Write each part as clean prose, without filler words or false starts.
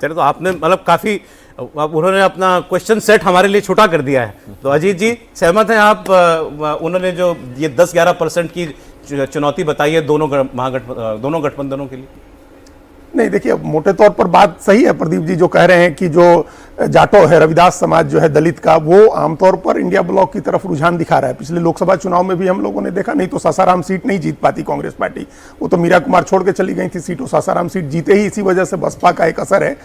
चलिए, तो आपने मतलब काफी उन्होंने अपना क्वेश्चन सेट हमारे लिए छोटा कर दिया है। तो अजीत जी सहमत हैं आप? उन्होंने जो ये 10-11% की चुनौती बताई है दोनों गठबंधनों के लिए। नहीं, देखिए, मोटे तौर पर बात सही है प्रदीप जी जो कह रहे हैं कि जो जाटो है, रविदास समाज जो है दलित का, वो आमतौर पर इंडिया ब्लॉक की तरफ रुझान दिखा रहा है। पिछले लोकसभा चुनाव में भी हम लोगों ने देखा, नहीं तो सासाराम सीट नहीं जीत पाती कांग्रेस पार्टी, वो तो मीरा कुमार छोड़ के चली गई थी सीट, वो सासाराम सीट जीते ही इसी वजह से बसपा का एक असर है।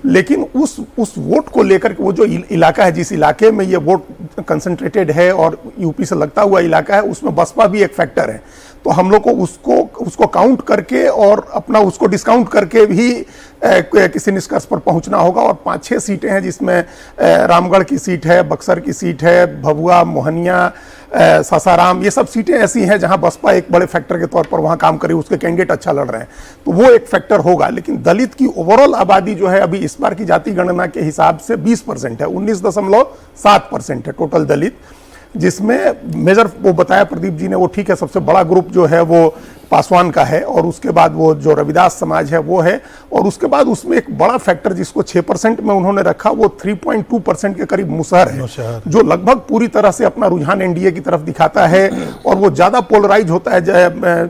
लेकिन उस वोट को लेकर के, वो जो इलाका है, जिस इलाके में ये वोट कंसंट्रेटेड है और यूपी से लगता हुआ इलाका है, उसमें बसपा भी एक फैक्टर है। तो हम लोग को उसको काउंट करके और अपना उसको डिस्काउंट करके भी किसी निष्कर्ष पर पहुंचना होगा। और 5-6 सीटें हैं जिसमें रामगढ़ की सीट है, बक्सर की सीट है, भभुआ, मोहनिया, सासाराम, ये सब सीटें ऐसी हैं जहां बसपा एक बड़े फैक्टर के तौर पर वहां काम करे, उसके कैंडिडेट अच्छा लड़ रहे हैं, तो वो एक फैक्टर होगा। लेकिन दलित की ओवरऑल आबादी जो है अभी इस बार की जाति गणना के हिसाब से 20% है, 19.7% है टोटल दलित, जिसमें मेजर वो बताया प्रदीप जी ने, वो ठीक है, सबसे बड़ा ग्रुप जो है वो पासवान का है, और उसके बाद वो जो रविदास समाज है वो है, और उसके बाद उसमें एक बड़ा फैक्टर जिसको 6% में उन्होंने रखा, वो 3.2% के करीब मुसहर है, जो लगभग पूरी तरह से अपना रुझान एनडीए की तरफ दिखाता है, और वो ज्यादा पोलराइज होता है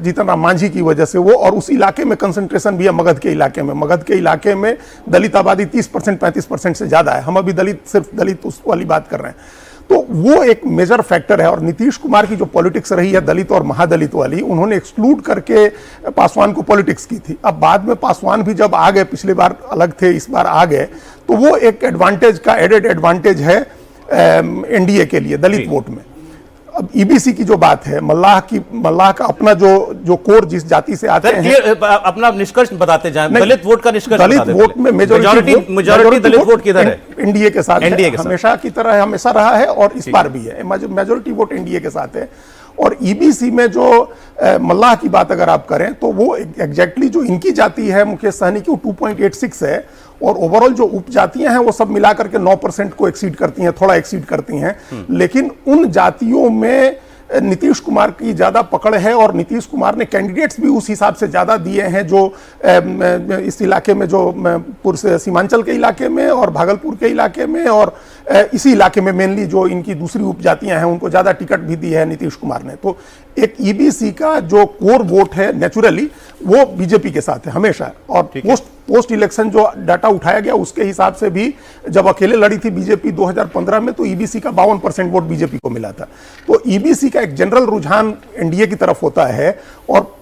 जीतन राम मांझी की वजह से वो। और उस इलाके में कंसंट्रेशन भी है, मगध के इलाके में दलित आबादी 30% 35% से ज्यादा है। हम अभी सिर्फ दलित उस वाली बात कर रहे हैं, तो वो एक मेजर फैक्टर है। और नीतीश कुमार की जो पॉलिटिक्स रही है दलित और महादलित वाली, उन्होंने एक्सक्लूड करके पासवान को पॉलिटिक्स की थी। अब बाद में पासवान भी जब आ गए, पिछली बार अलग थे, इस बार आ गए, तो वो एक एडवांटेज का एडेड एडवांटेज है एनडीए के लिए दलित वोट में। अब ईबीसी की जो बात है, मल्लाह का अपना जो कोर जिस जाति से आते हैं, अपना निष्कर्ष बताते जाएं, दलित वोट का निष्कर्ष, दलित वोट में मेजॉरिटी दलित वोट किधर है? एनडीए के साथ, हमेशा की तरह हमेशा रहा है और इस बार भी है, मेजॉरिटी वोट एनडीए के साथ है। और ईबीसी में जो मल्लाह की बात अगर आप करें, तो वो एग्जैक्टली जो इनकी जाति है मुकेश सहनी की, वो 2.86 है, और ओवरऑल जो उपजातियां हैं वो सब मिलाकर के 9% को एक्सीड करती हैं, थोड़ा एक्सीड करती हैं। लेकिन उन जातियों में नीतीश कुमार की ज्यादा पकड़ है, और नीतीश कुमार ने कैंडिडेट्स भी उस हिसाब से ज्यादा दिए हैं, जो इस इलाके में, जो सीमांचल के इलाके में और भागलपुर के इलाके में, और इसी इलाके में मेनली जो इनकी दूसरी उपजातियां हैं उनको ज्यादा टिकट भी दी है नीतीश कुमार ने। तो एक ईबीसी का जो कोर वोट है नेचुरली वो बीजेपी के साथ है हमेशा। और पोस्ट इलेक्शन जो डाटा उठाया गया उसके हिसाब से भी, जब अकेले लड़ी थी बीजेपी 2015 में, तो ईबीसी का 52% वोट बीजेपी को मिला था। तो ईबीसी का एक जनरल रुझान एनडीए की तरफ होता है, और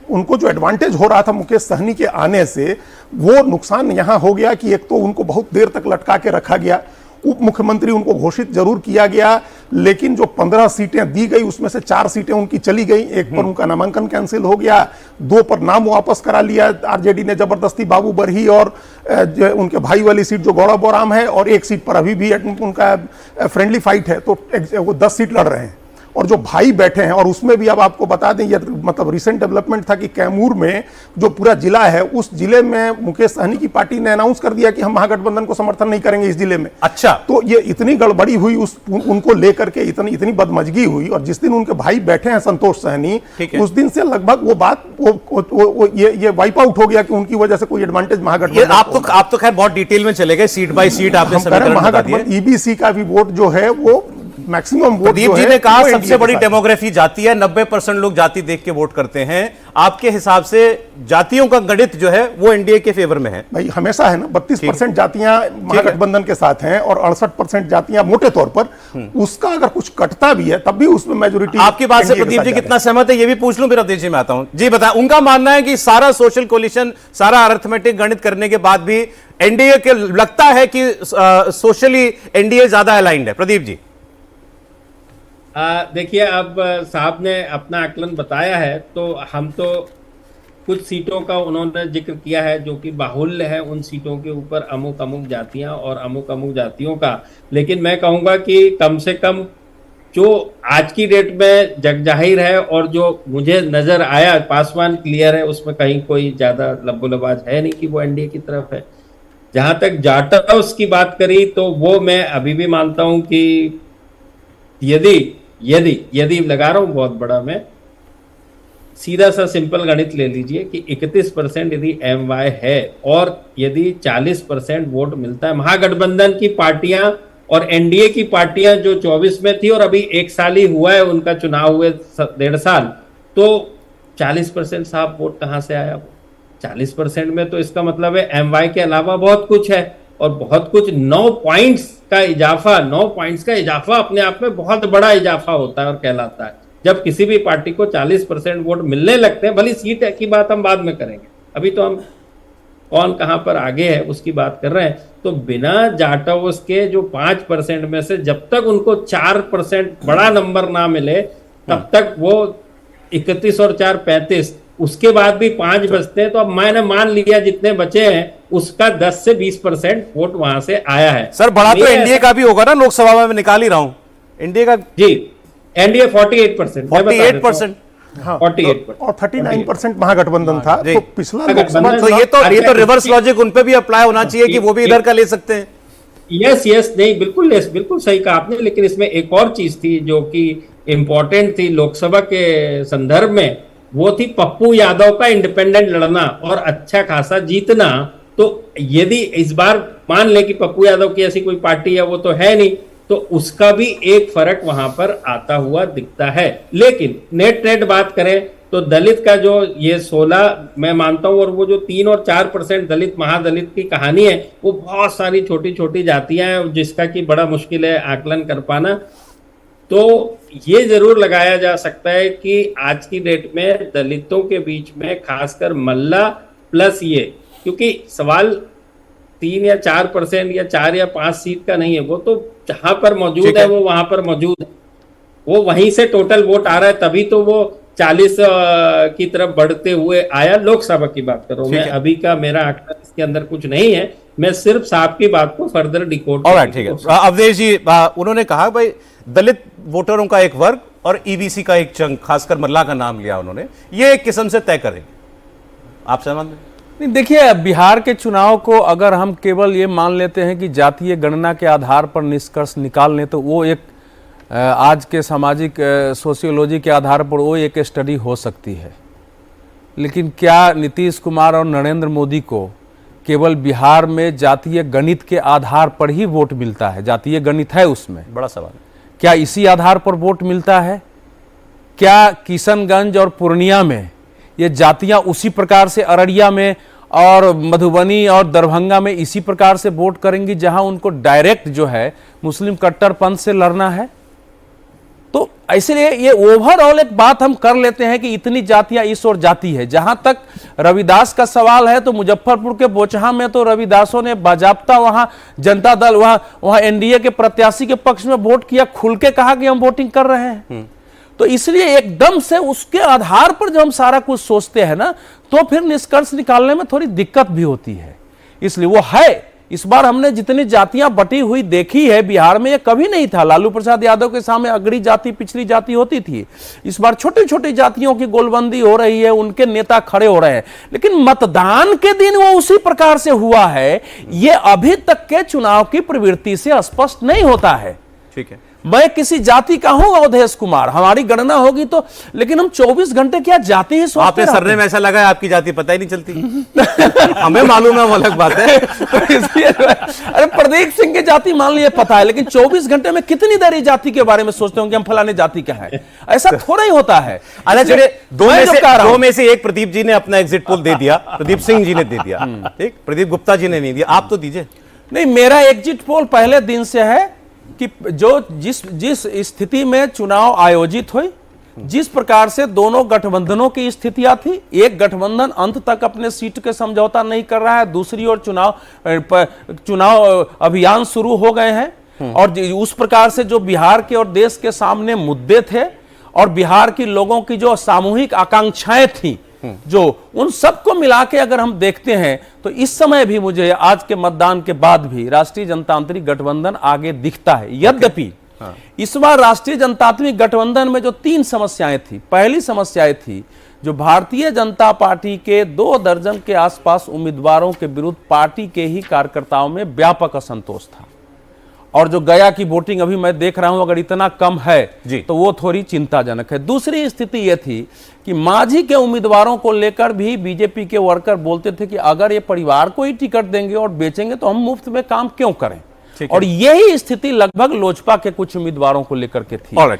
उनको जो एडवांटेज हो रहा था मुकेश सहनी के आने से, वो नुकसान यहां हो गया कि एक तो उनको बहुत देर तक लटका के रखा गया, उप मुख्यमंत्री उनको घोषित जरूर किया गया, लेकिन जो 15 सीटें दी गई उसमें से 4 सीटें उनकी चली गई, एक पर उनका नामांकन कैंसिल हो गया, 2 पर नाम वापस करा लिया आरजेडी ने जबरदस्ती, बाबू बरही और उनके भाई वाली सीट जो गौड़ा बोराम है, और एक सीट पर अभी भी उनका फ्रेंडली फाइट है, तो वो 10 सीट लड़ रहे हैं। और जो भाई बैठे हैं, और उसमें भी अब आपको बता दें, ये मतलब रिसेंट डेवलपमेंट था कि कैमूर में जो पूरा जिला है, उस जिले में मुकेश सहनी की पार्टी ने अनाउंस कर दिया कि हम महागठबंधन को समर्थन नहीं करेंगे इस जिले में। अच्छा, तो ये इतनी गड़बड़ी हुई उनको लेकर के, इतनी बदमजगी हुई। और जिस दिन उनके भाई बैठे हैं संतोष सहनी, उस दिन से लगभग वो बात ये वाइप आउट हो गया कि उनकी वजह से कोई एडवांटेज महागठबंधन। आप तो खैर बहुत डिटेल में चले गए, सीट बाय सीट आपने महागठबंधन ईबीसी का भी वोट जो है वो मैक्सिमम वोट। प्रदीप जी ने कहा सबसे बड़ी डेमोग्राफी जाति है, 90% लोग जाति देख के वोट करते हैं। आपके हिसाब से जातियों का गणित जो है वो एनडीए के फेवर में है? भाई हमेशा है ना, 32% जातियां महागठबंधन के साथ हैं और 68% जातियां मोटे तौर पर। उसका अगर कुछ कटता भी है तब भी उसमें मेजोरिटी। आपकी बात से प्रदीप जी कितना सहमत है ये भी पूछ लूं, फिर अवधेश जी में आता हूं। जी बताएं, उनका मानना है कि सारा सोशल कोलिशन, सारा अरिथमेटिक गणित करने के बाद भी एनडीए के लगता है कि सोशली एनडीए ज्यादा अलाइंड है। प्रदीप जी देखिए, अब साहब ने अपना आकलन बताया है, तो हम तो कुछ सीटों का उन्होंने जिक्र किया है जो कि बाहुल्य है, उन सीटों के ऊपर अमुक अमुक जातियां और अमुक अमुक जातियों का। लेकिन मैं कहूँगा कि कम से कम जो आज की डेट में जगजाहिर है और जो मुझे नजर आया, पासवान क्लियर है, उसमें कहीं कोई ज्यादा लब्बोलबाज है नहीं कि वो एनडीए की तरफ है। जहां तक जाटव की बात करी, तो वो मैं अभी भी मानता हूं कि यदि लगा रहा हूं बहुत बड़ा मैं, सीधा सा सिंपल गणित ले लीजिए कि 31% यदि MY है और यदि 40% वोट मिलता है, महागठबंधन की पार्टियां और NDA की पार्टियां जो 24 में थी और अभी 1 साल ही हुआ है उनका चुनाव हुए 1.5 साल, तो 40% साहब वोट कहां से आया? 40% में तो इसका मतलब है MY के अलावा बहुत कुछ है, और बहुत कुछ 9 पॉइंट्स का इजाफा, 9 पॉइंट्स का इजाफा अपने आप में बहुत बड़ा इजाफा होता है और कहलाता है। जब किसी भी पार्टी को 40% वोट मिलने लगते हैं, भली सीट की बात हम बाद में करेंगे, अभी तो हम कौन कहां पर आगे है उसकी बात कर रहे हैं, तो बिना जाटोस के जो 5% में से जब तक उनको 4% बड़ा नंबर ना मिले तब तक वो 31 और 4 35, उसके बाद भी 5 बचते हैं, तो अब मैंने मान लिया जितने बचे हैं उसका 10 से 20% वोट वहां से आया है। सर बड़ा तो एनडीए का भी होगा ना, लोकसभा में मैं निकाल ही रहा हूं एनडीए का। जी, एनडीए 48%, 48%, हाँ, 48%, और 39% महागठबंधन था। तो पिछला लोकसभा तो ये तो रिवर्स लॉजिक उन पे भी अप्लाई होना चाहिए कि वो भी इधर का ले सकते हैं। यस नहीं, बिल्कुल सही कहा आपने, लेकिन इसमें एक और चीज थी जो कि इंपॉर्टेंट थी लोकसभा के संदर्भ में, वो थी पप्पू यादव का इंडिपेंडेंट लड़ना और अच्छा खासा जीतना। तो यदि इस बार मान ले कि पप्पू यादव की ऐसी कोई पार्टी है, वो तो है नहीं, तो उसका भी एक फर्क वहां पर आता हुआ दिखता है। लेकिन नेट बात करें तो दलित का जो ये 16 मैं मानता हूं, और वो जो 3 और 4% दलित महादलित की कहानी है, वो बहुत सारी छोटी छोटी जातियां हैं जिसका कि बड़ा मुश्किल है आकलन कर पाना। तो ये जरूर लगाया जा सकता है कि आज की डेट में दलितों के बीच में खासकर मल्ला प्लस ये, क्योंकि सवाल 3 या 4% या 4 या 5 सीट का नहीं है, वो तो जहां पर मौजूद है वो वहां पर मौजूद है, वो वहीं से टोटल वोट आ रहा है, तभी तो वो 40 की तरफ बढ़ते हुए आया। लोकसभा की बात कर रहा हूं मैं, अभी का मेरा आंकड़ा इसके अंदर कुछ नहीं है, मैं सिर्फ साहब की बात को फर्दर डिकोड। ठीक है अवधेश जी, उन्होंने कहा भाई दलित वोटरों का एक वर्ग और ईबीसी का एक चंक, खासकर मल्ला का नाम लिया उन्होंने, ये एक किस्म से तय करेंगे, आप सहमत हैं? नहीं, देखिए बिहार के चुनाव को अगर हम केवल ये मान लेते हैं कि जातीय गणना के आधार पर निष्कर्ष निकाल लें, तो वो एक आज के सामाजिक सोशियोलॉजी के आधार पर वो एक स्टडी हो सकती है। लेकिन क्या नीतीश कुमार और नरेंद्र मोदी को केवल बिहार में जातीय गणित के आधार पर ही वोट मिलता है? जातीय गणित है उसमें, बड़ा सवाल है। क्या इसी आधार पर वोट मिलता है? क्या किशनगंज और पूर्णिया में ये जातियां उसी प्रकार से, अररिया में और मधुबनी और दरभंगा में इसी प्रकार से वोट करेंगी जहां उनको डायरेक्ट जो है मुस्लिम कट्टरपंथ से लड़ना है? तो इसलिए ये ओवरऑल एक बात हम कर लेते हैं कि इतनी जातियां इस ओर जाती है। जहां तक रविदास का सवाल है, तो मुजफ्फरपुर के बोचहा में तो रविदासों ने बाजाप्ता वहां जनता दल, वहां एनडीए के प्रत्याशी के पक्ष में वोट किया, खुल के कहा कि हम वोटिंग कर रहे हैं। तो इसलिए एकदम से उसके आधार पर जब हम सारा कुछ सोचते हैं ना, तो फिर निष्कर्ष निकालने में थोड़ी दिक्कत भी होती है। इसलिए वो है, इस बार हमने जितनी जातियां बटी हुई देखी है बिहार में, ये कभी नहीं था। लालू प्रसाद यादव के सामने अगड़ी जाति पिछड़ी जाति होती थी, इस बार छोटी छोटी जातियों की गोलबंदी हो रही है, उनके नेता खड़े हो रहे हैं। लेकिन मतदान के दिन वो उसी प्रकार से हुआ है, ये अभी तक के चुनाव की प्रवृत्ति से स्पष्ट नहीं होता है। ठीक है, मैं किसी जाति का हूं अवधेश कुमार, हमारी गणना होगी तो, लेकिन हम 24 घंटे क्या जाति ही सोचते आपने सरने में ऐसा लगा है आपकी जाति पता ही नहीं चलती। हमें मालूम है, वो अलग बात है। तो इसलिए अरे प्रदीप सिंह की जाति मान लिए पता है, लेकिन 24 घंटे में कितनी देर जाति के बारे में सोचते हो कि हम फलाने जाति का है? ऐसा थोड़ा ही होता है। अच्छा चलिए, दो में से एक प्रदीप जी ने अपना एग्जिट पोल दे दिया, प्रदीप सिंह जी ने दे दिया, ठीक, प्रदीप गुप्ता जी ने नहीं दिया, आप तो दीजिए। नहीं, मेरा एग्जिट पोल पहले दिन से है कि जो जिस स्थिति में चुनाव आयोजित हुई, जिस प्रकार से दोनों गठबंधनों की स्थितियां थी, एक गठबंधन अंत तक अपने सीट के समझौता नहीं कर रहा है, दूसरी ओर चुनाव अभियान शुरू हो गए हैं, और उस प्रकार से जो बिहार के और देश के सामने मुद्दे थे और बिहार की लोगों की जो सामूहिक आकांक्षाएं थी, जो उन सबको मिला के अगर हम देखते हैं, तो इस समय भी मुझे आज के मतदान के बाद भी राष्ट्रीय जनतांत्रिक गठबंधन आगे दिखता है। यद्यपि इस बार राष्ट्रीय जनतांत्रिक गठबंधन में जो 3 समस्याएं थी, पहली समस्याएं थी जो भारतीय जनता पार्टी के 2 दर्जन के आसपास उम्मीदवारों के विरुद्ध पार्टी के ही कार्यकर्ताओं में व्यापक असंतोष था, और जो गया की वोटिंग अभी मैं देख रहा हूं अगर इतना कम है जी। तो वो थोड़ी चिंताजनक है। दूसरी स्थिति ये थी कि मांझी के उम्मीदवारों को लेकर भी बीजेपी के वर्कर बोलते थे कि अगर ये परिवार को ही टिकट देंगे और बेचेंगे तो हम मुफ्त में काम क्यों करें, ठीक है। और यही स्थिति लगभग लोजपा के कुछ उम्मीदवारों को लेकर के थी। Alright.